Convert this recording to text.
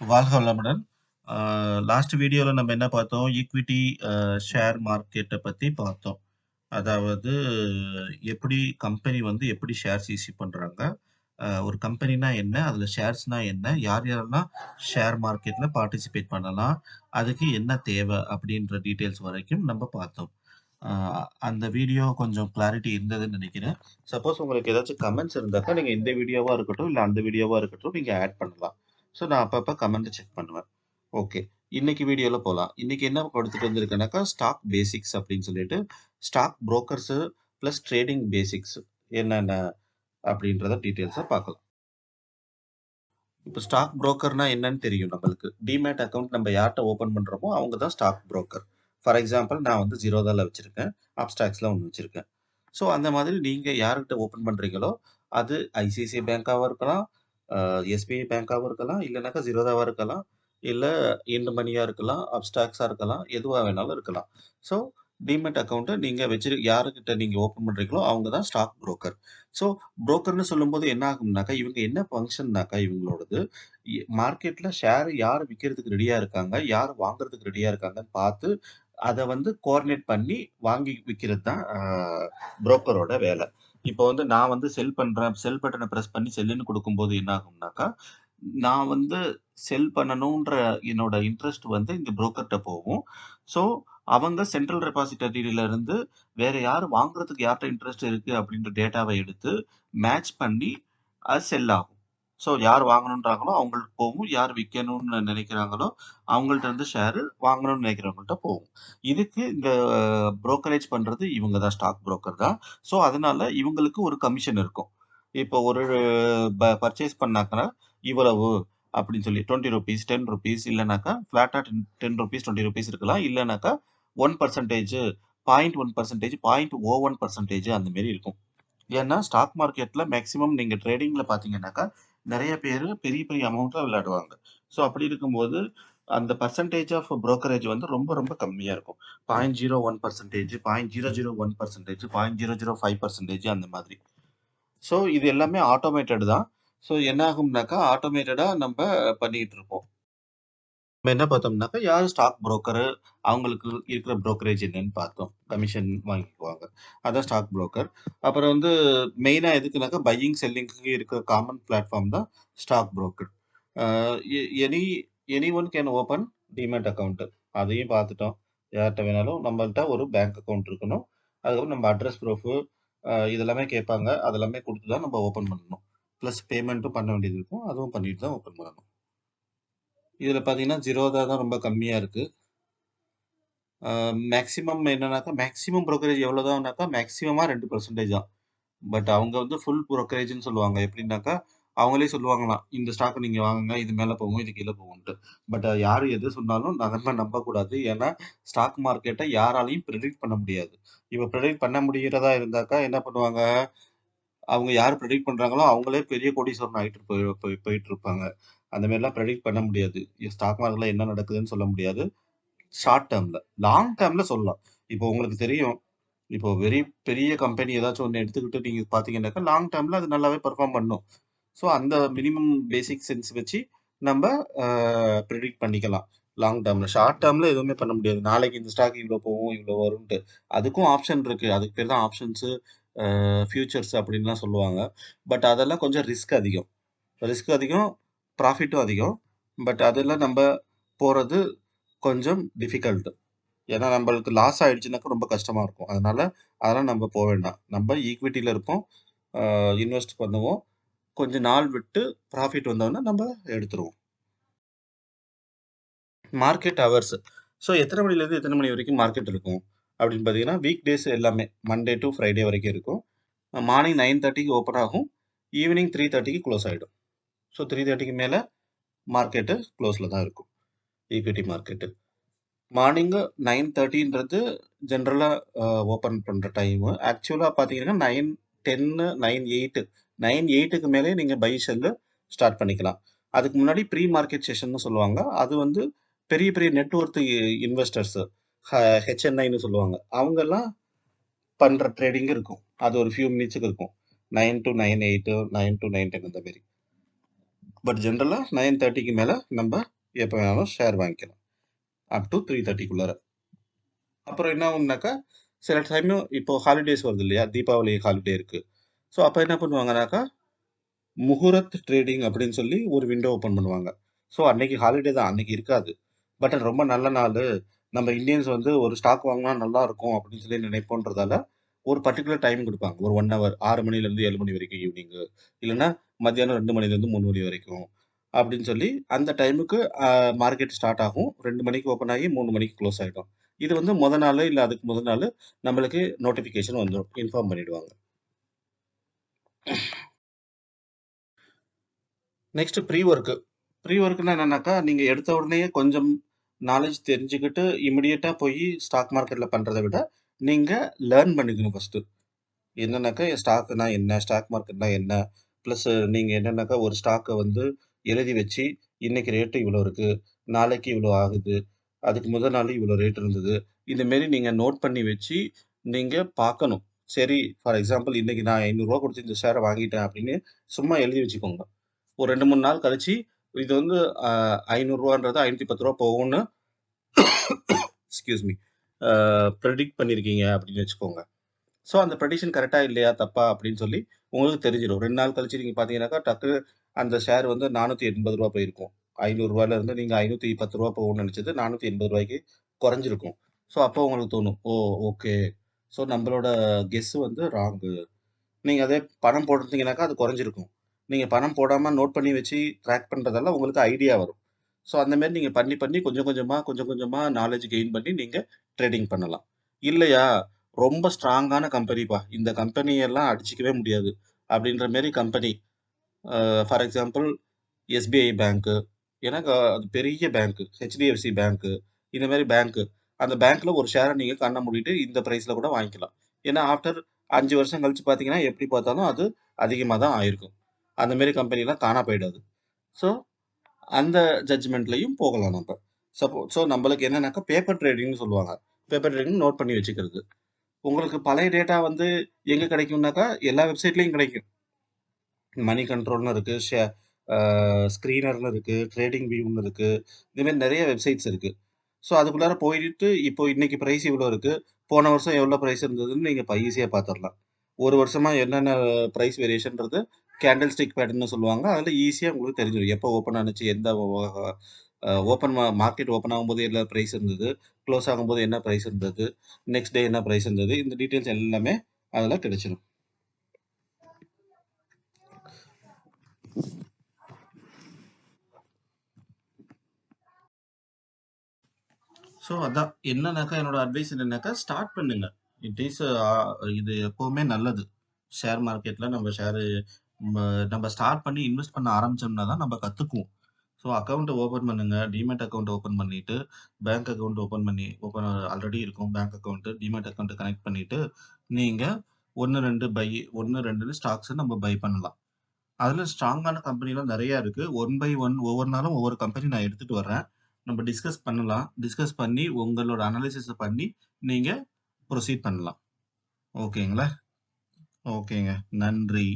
வாழ்க வளமுடன். ஆ லாஸ்ட் வீடியோல நம்ம என்ன பார்த்தோம்? ஈக்விட்டி ஷேர் மார்க்கெட்ட பத்தி பார்த்தோம். அதாவது எப்படி கம்பெனி வந்து எப்படி ஷேர்ஸ் இஷ்யூ பண்றாங்க? ஒரு கம்பெனினா என்ன? அதுல ஷேர்ஸ்னா என்ன? யார் யாரெல்லாம் ஷேர் மார்க்கெட்ல பார்ட்டிசிபேட் பண்ணலாம்? அதுக்கு என்ன தேவை? அப்படின்ற டீட்டெயில்ஸ் வரைக்கும் நம்ம பார்த்தோம். ஆ அந்த வீடியோ கொஞ்சம் கிளாரிட்டி இருந்ததுன்னு நெனைக்கிறேன். சப்போஸ் உங்களுக்கு ஏதாச்சும் கமெண்ட்ஸ் இருந்தாக்கா, நீங்க இந்த வீடியோவா இருக்கட்டும், இல்ல அந்த வீடியோவா இருக்கட்டும், நீங்க ஆட் பண்ணலாம். ஸோ நான் அப்பப்ப கமெண்ட் செக் பண்ணுவேன். ஓகே. இன்னைக்கு வீடியோல போலாம். இன்னைக்கு என்ன எடுத்துட்டு வந்திருக்கேன்னாக்கா, ஸ்டாக் பேசிக்ஸ் அப்படின்னு சொல்லிட்டு, stock brokers plus trading basics என்னென்ன அப்படின்றத டீட்டெயில்ஸா பார்க்கலாம். இப்ப ஸ்டாக் புரோக்கர்னா என்னன்னு தெரியும் நம்மளுக்கு. டிமேட் அக்கவுண்ட் நம்ம யார்ட்ட ஓப்பன் பண்றோமோ, அவங்க தான் ஸ்டாக் புரோக்கர். ஃபார் எக்ஸாம்பிள் நான் வந்து Zerodhaல வச்சிருக்கேன். அப்ஸ்டாக்ஸ்ல ஒண்ணு வச்சிருக்கேன். ஸோ அந்த மாதிரி நீங்க யார்கிட்ட ஓப்பன் பண்றீங்களோ, அது ஐசிஐசிஐ பேங்க்காவா இருக்கலாம், அ எஸ்பிஐ பேங்க்காவும் இருக்கலாம், இல்லனாக்கா Zerodhaவா இருக்கலாம், இல்ல இண்ட் மணியா இருக்கலாம், அப்ஸ்டாக்ஸா இருக்கலாம், எதுவா வேணாலும் இருக்கலாம். ஸோ டிமேட் அக்கவுண்ட்ட நீங்க யாருகிட்ட நீங்க ஓப்பன் பண்றீங்களோ, அவங்க தான் ஸ்டாக் புரோக்கர். ஸோ புரோக்கர்ன்னு சொல்லும்போது என்ன ஆகும்னாக்கா, இவங்க என்ன ஃபங்ஷன்னாக்கா இவங்களோடது, மார்க்கெட்ல ஷேர் யார் விக்கிறதுக்கு ரெடியா இருக்காங்க, யார் வாங்குறதுக்கு ரெடியா இருக்காங்கன்னு பார்த்து, அத வந்து கோஆர்டினேட் பண்ணி வாங்கி விக்கிறது தான் புரோக்கரோட வேலை. இப்போ வந்து நான் வந்து செல் பண்றேன். செல் பட்டன பிரஸ் பண்ணி செல்லுன்னு குடுக்கும்போது என்ன ஆகும்னாக்கா, நான் வந்து செல் பண்ணணுன்ற என்னோட இன்ட்ரெஸ்ட் வந்து இந்த புரோக்கர்ட்ட போகும். ஸோ, அவங்க சென்ட்ரல் ரெபாசிட்டரில இருந்து வேற யார் வாங்குறதுக்கு யார்ட்ட இன்ட்ரெஸ்ட் இருக்கு அப்படின்ற டேட்டாவ எடுத்து மேட்ச் பண்ணி அது செல் ஆகும். ஸோ, யார் வாங்கணுன்றாங்களோ அவங்களுக்கு போகும். யார் விக்கணும்னு நினைக்கிறாங்களோ அவங்கள்ட்ட இருந்து ஷேர் வாங்கணும்னு நினைக்கிறவங்கள்ட்ட போகும். இதுக்கு இந்த புரோக்கரேஜ் பண்றது இவங்க தான் ஸ்டாக் புரோக்கர் தான். ஸோ, அதனால இவங்களுக்கு ஒரு கமிஷன் இருக்கும். இப்போ ஒரு பர்ச்சேஸ் பண்ணாங்கன்னா, இவ்வளவு அப்படின்னு சொல்லி ₹20 ₹10 இல்லனாக்கா ஃப்ளாட்டா ₹10 ₹20 இருக்கலாம். இல்லனாக்கா 1% 0.1% 0.01% அந்த மாரி இருக்கும். ஏன்னா, ஸ்டாக் மார்க்கெட்ல மேக்ஸிமம் நீங்க ட்ரேடிங்ல பார்த்தீங்கன்னாக்கா, நெறைய பேரு பெரிய பெரிய அமௌண்ட்ல விளையாடுவாங்க. ஸோ அப்படி இருக்கும்போது, அந்த பெர்சன்டேஜ் ஆஃப் புரோக்கரேஜ் வந்து ரொம்ப ரொம்ப கம்மியா இருக்கும். 0.01% 0.001% 0.005% அந்த மாதிரி. ஸோ இது எல்லாமே ஆட்டோமேட்டட் தான். ஸோ என்ன ஆகும்னாக்கா, ஆட்டோமேட்டடா நம்ப பண்ணிட்டு இருப்போம். நம்ம என்ன பார்த்தோம்னாக்கா, யாரு ஸ்டாக் புரோக்கரு, அவங்களுக்கு இருக்கிற புரோக்கரேஜ் என்னன்னு பார்த்தோம். கமிஷன் வாங்கிக்குவாங்க. அதான் ஸ்டாக் புரோக்கர். அப்புறம் வந்து மெயினா எதுக்குனாக்கா, பையிங், செல்லிங்க்கு இருக்கிற காமன் பிளாட்ஃபார்ம் தான் stock broker. Uh uh any any one can open demat account. அதையும் பார்த்துட்டோம். யார்ட்ட வேணாலும் நம்மள்ட்ட ஒரு பேங்க் அக்கவுண்ட் இருக்கணும். அதுக்கப்புறம் நம்ம அட்ரஸ் ப்ரூஃபு இதெல்லாமே கேட்பாங்க. அதெல்லாமே குடுத்து தான் நம்ம ஓப்பன் பண்ணணும். பிளஸ் பேமெண்ட்டும் பண்ண வேண்டியது இருக்கும். அதுவும் பண்ணிட்டு தான் ஓப்பன் பண்ணணும். இதுல பார்த்தீங்கன்னா, Zerodha தான் ரொம்ப கம்மியா இருக்கு. மேக்ஸிமம் என்னன்னாக்கா, மேக்ஸிமம் புரோக்கரேஜ் எவ்வளோதான்னாக்கா, மேக்ஸிமமா 2% தான். பட் அவங்க வந்து ஃபுல் புரோக்கரேஜ்ன்னு சொல்லுவாங்க. எப்படின்னாக்கா, அவங்களே சொல்லுவாங்களாம், "இந்த ஸ்டாக் நீங்க வாங்குங்க. இது மேல போகும், இது கீழ போகும்ன்ட்டு." பட் யாரு எது சொன்னாலும் நம்ம நம்பக்கூடாது. ஏன்னா, ஸ்டாக் மார்க்கெட்ட யாராலயும் பிரெடிக்ட் பண்ண முடியாது. இப்ப பிரெடிக்ட் பண்ண முடியிறதா இருந்தாக்கா என்ன பண்ணுவாங்க, அவங்க யார் பிரெடிக்ட் பண்றாங்களோ, அவங்களே பெரிய கோடீஸ்வரன் ஆயிட்டு போயிட்டுருப்பாங்க. அந்த மாரிலாம் பிரெடிக்ட் பண்ண முடியாது. ஸ்டாக் மார்க்கெட்ல என்ன நடக்குதுன்னு சொல்ல முடியாது. ஷார்ட் டெர்ம்ல. லாங் டெர்ம்ல சொல்லலாம். இப்போ உங்களுக்கு தெரியும். இப்போ பெரிய கம்பெனி ஏதாச்சும் ஒண்ணு எடுத்துக்கிட்டு நீங்க பார்த்தீங்கன்னாக்கா, லாங் டெர்ம்ல அது நல்லாவே பெர்ஃபார்ம் பண்ணும். ஸோ அந்த மினிமம் பேசிக் சென்ஸ் வச்சு நம்ப அ பிரெடிக்ட் பண்ணிக்கலாம். லாங் டெர்ம்ல. ஷார்ட் டெர்ம்ல எதுவுமே பண்ண முடியாது. நாளைக்கு இந்த ஸ்டாக் இவ்ளோ போகும், இவ்ளோ வரும்ன்ட்டு. அதுக்கும் ஆப்ஷன் இருக்கு. அதுக்கு பேர் தான் ஆப்ஷன்ஸு, ஃபியூச்சர்ஸ் அப்படின்லாம் சொல்லுவாங்க. பட் அதெல்லாம் கொஞ்சம் ரிஸ்க் அதிகம். ரிஸ்க் அதிகம், ப்ராஃபிட்டும் அதிகம். பட் அதெல்லாம் நம்ப போறது கொஞ்சம் டிஃபிகல்ட். ஏன்னா நம்பளுக்கு லாஸ் ஆயிடுச்சுனாக்கா ரொம்ப கஷ்டமா இருக்கும். அதனால அதெல்லாம் நம்ப வேண்டாம். நம்ப ஈக்விட்டில இருப்போம். அ இன்வெஸ்ட் பண்ணுவோம். கொஞ்ச நாள் விட்டு ப்ராஃபிட் வந்தோனே நம்ப எடுத்துருவோம். Market hours. ஸோ எத்தன மணிலேருந்து எத்தன மணி வரைக்கும் மார்க்கெட் இருக்கும்? அப்படின்னு பார்த்தீங்கன்னா, வீக் டேஸ் எல்லாமே மண்டே டூ ஃப்ரைடே வரைக்கும் இருக்கும். மார்னிங் 9:30க்கு ஓப்பன் ஆகும். ஈவினிங் 3:30க்கு குளோஸ் ஆயிடும். ஸோ 3:30க்கு மேல மார்க்கெட்டு குளோஸ்ல தான் இருக்கும். Equity market. மார்னிங்கு 9:30ன்றது ஜென்ரலா ஓப்பன் பண்ற டைமு. ஆக்சுவலா பார்த்தீங்கன்னா 9:10, 9:08க்கு மேலயே நீங்க பை, செல்லு ஸ்டார்ட் பண்ணிக்கலாம். அதுக்கு முன்னாடி ப்ரீ மார்க்கெட் செஷன்னு சொல்லுவாங்க. அது வந்து பெரிய பெரிய நெட் ஒர்த் இன்வெஸ்டர்ஸ் ஹெச்என்ஐன்னு சொல்லுவாங்க. அவங்கலாம் பண்ற ட்ரேடிங் இருக்கும். அது ஒரு ஃபியூ மினிட்ஸ்க்கு இருக்கும். 9 டூ 9:08, 9 டூ 9:10 அந்த மாரி. பட் ஜென்ரலா 9:30க்கு மேல நம்ம எப்ப வேணாலும் ஷேர் வாங்கிக்கலாம். அப் டூ 3:30க்குள்ளார. அப்புறம் என்ன ஆகும்னாக்கா, சில டைமு இப்போ ஹாலிடேஸ் வருது இல்லையா? தீபாவளி ஹாலிடே இருக்கு. ஸோ அப்ப என்ன பண்ணுவாங்கனாக்கா, முஹூர்த் ட்ரேடிங் அப்படின்னு சொல்லி ஒரு விண்டோ ஓப்பன் பண்ணுவாங்க. ஸோ அன்னைக்கு ஹாலிடே தான். அன்னைக்கு இருக்காது. பட் அது ரொம்ப நல்ல நாளு. நம்ம இந்தியன்ஸ் வந்து ஒரு ஸ்டாக் வாங்குனா நல்லா இருக்கும் அப்படின்னு சொல்லி நினைப்போன்றதால, ஒரு பர்ட்டிகுலர் டைம் குடுப்பாங்க. ஒரு 1 ஹவர் 6 மணிலேருந்து 7 மணி வரைக்கும் ஈவினிங்கு. இல்லன்னா மத்தியானம் 2 மணிலேருந்து 3 மணி வரைக்கும். அப்படின்னு சொல்லி அந்த டைமுக்கு மார்க்கெட் ஸ்டார்ட் ஆகும். 2 மணிக்கு ஓப்பன் ஆகி 3 மணிக்கு குளோஸ் ஆயிடும். இது வந்து மொத நாளு இல்ல அதுக்கு முதல் நாளு நம்மளுக்கு நோட்டிஃபிகேஷன் வந்துரும். இன்ஃபார்ம் பண்ணிடுவாங்க. Next pre work. ப்ரீ ஒர்க்னா என்னன்னாக்கா, நீங்க எடுத்த உடனேயே கொஞ்சம் நாலேட்ஜ் தெரிஞ்சுக்கிட்டு, இமிடியேட்டா போயி ஸ்டாக் மார்க்கெட்ல பண்றத விட, நீங்க லேர்ன் பண்ணிக்கணும் ஃபர்ஸ்ட்டு. என்னன்னாக்கா, ஸ்டாக்னா என்ன? ஸ்டாக் மார்க்கெட்னா என்ன? பிளஸ் நீங்க என்னன்னாக்கா, ஒரு ஸ்டாக்க வந்து எழுதி வச்சு, இன்னைக்கு ரேட் இவ்வளோ இருக்கு. நாளைக்கு இவ்வளோ ஆகுது. அதுக்கு முதல் நாள் இவ்வளோ ரேட் இருந்தது. இந்த மாரி நீங்க நோட் பண்ணி வச்சு, நீங்க பார்க்கணும். சரி, ஃபார் எக்ஸாம்பிள் இன்னைக்கு நான் ரூ. 500 குடுத்து இந்த ஷேர வாங்கிட்டேன் அப்படின்னு சும்மா எழுதி வச்சுக்கோங்க. ஒரு 2, 3 நாள் கழிச்சு, இது வந்து அ ரூ. 500ன்றது ரூ. 510 போகும்னு எக்ஸ்கியூஸ் மீ பிரெடிக்ட் பண்ணியிருக்கீங்க அப்படின்னு வச்சுக்கோங்க. ஸோ அந்த ப்ரெடிக்ஷன் கரெக்ட்டா இல்லையா? தப்பா? அப்படின்னு சொல்லி உங்களுக்கு தெரிஞ்சிரும். 2 நாள் கழிச்சு நீங்க பார்த்தீங்கன்னாக்கா, டக்குனு அந்த ஷேர் வந்து ரூ. 480 போயிருக்கும். ரூ. 500 இருந்து நீங்க ரூ. 510 போகும்னு நெனச்சது ரூ. 480க்கு குறைஞ்சிருக்கும். ஸோ அப்போ உங்களுக்கு தோணும். ஓ! ஓகே. ஸோ நம்மளோட கெஸ் வந்து ராங்கு. நீங்க அதே பணம் போட்டிருந்தீங்கனாக்கா, அது குறைஞ்சிருக்கும். நீங்க பணம் போடாம நோட் பண்ணி வச்சு ட்ராக் பண்றதால உங்களுக்கு ஐடியா வரும். ஸோ அந்த மாரி நீங்க பண்ணி, பண்ணி கொஞ்சம் கொஞ்சமா நாலேட்ஜ் கெயின் பண்ணி நீங்க ட்ரேடிங் பண்ணலாம். இல்லையா, ரொம்ப ஸ்ட்ராங்கான கம்பெனிப்பா. இந்த கம்பெனியெல்லாம் அடிச்சுக்கவே முடியாது. அப்படின்ற மாரி கம்பெனி. ஃபார் எக்ஸாம்பிள் எஸ்பிஐ பேங்க்கு. ஏன்னா அது பெரிய பேங்க்கு. ஹெச்டிஎஃப்சி பேங்க்கு. இந்த மாரி பேங்க்கு. அந்த பேங்க்ல ஒரு ஷேர நீங்க கண்ண மூடிட்டு இந்த பிரைஸ்ல கூட வாங்கிக்கலாம். ஏன்னா ஆஃப்டர் 5 வருஷம் கழிச்சு பார்த்தீங்கன்னா, எப்படி பார்த்தாலும் அது அதிகமா தான் ஆயிருக்கும். அந்த மாரி கம்பெனிலாம் காணா போயிடாது. ஸோ அந்த ஜட்ஜ்மென்ட்லயும் போகலாம் நம்ப. ஸோ நம்பளுக்கு என்னன்னாக்கா பேப்பர் ட்ரேடிங்ன்னு சொல்லுவாங்க. பேப்பர் ட்ரேடிங் நோட் பண்ணி வச்சுக்கிறது. உங்களுக்கு பழைய டேட்டா வந்து எங்க கிடைக்கும்னாக்கா, எல்லா வெப்சைட்லயும் கிடைக்கும். மணி கண்ட்ரோல்னு இருக்கு. ஸ்க்ரீனர்னு இருக்கு. ட்ரேடிங் வியூன்னு இருக்கு. இது மாரி நெறைய வெப்சைட்ஸ் இருக்கு. ஸோ அதுக்குள்ளார போயிட்டு, இப்போ இன்னைக்கு பிரைஸ் இவ்வளோ இருக்கு. போன வருஷம் எவ்வளோ பிரைஸ் இருந்ததுன்னு நீங்க ஈஸியா பார்த்துரலாம். ஒரு வருஷமா என்னென்ன பிரைஸ் வேரியேஷன்றது கேண்டில் ஸ்டிக் பேட்டர்ன்னு சொல்லுவாங்க. அதுல ஈஸியா உங்களுக்கு தெரிஞ்சிரும். எப்போ ஓப்பன் ஆனுச்சு, எந்த ஓப்பன் மார்க்கெட் ஓப்பன் ஆகும்போது என்ன பிரைஸ் இருந்தது, குளோஸ் ஆகும்போது என்ன பிரைஸ் இருந்தது, நெக்ஸ்ட் டே என்ன பிரைஸ் இருந்தது. இந்த டீட்டெயில்ஸ் எல்லாமே அதுல கிடைச்சிரும். ஸோ அதான். என்னன்னாக்கா, என்னோட அட்வைஸ் என்னன்னாக்கா, ஸ்டார்ட் பண்ணுங்க. இட் இஸ் இது எப்பவுமே நல்லது. ஷேர் மார்க்கெட்ல நம்ம ஷேரு ம நம்ம ஸ்டார்ட் பண்ணி இன்வெஸ்ட் பண்ண ஆரம்பிச்சோம்னா தான் நம்ம கத்துக்குவோம். ஸோ அக்கவுண்ட் ஓப்பன் பண்ணுங்க. டீமேட் அக்கவுண்ட் ஓப்பன் பண்ணிட்டு, பேங்க் அக்கவுண்ட் ஆல்ரெடி இருக்கும் bank account. Demat account connect பண்ணிட்டு, நீங்க 1, 2 1, 2ன்னு ஸ்டாக்ஸ நம்ம பை பண்ணலாம். அதுல ஸ்ட்ராங்கான கம்பெனிலாம் நெறைய இருக்கு. ஒன் பை ஒன் ஒவ்வொரு நாளும் ஒவ்வொரு கம்பெனி நான் எடுத்துட்டு வர்றேன். நம்ம டிஸ்கஸ் பண்ணலாம். டிஸ்கஸ் பண்ணி உங்களோட அனாலிசிஸ பண்ணி நீங்க ப்ரொசீட் பண்ணலாம். ஓகேங்களா? ஓகேங்க. நன்றி.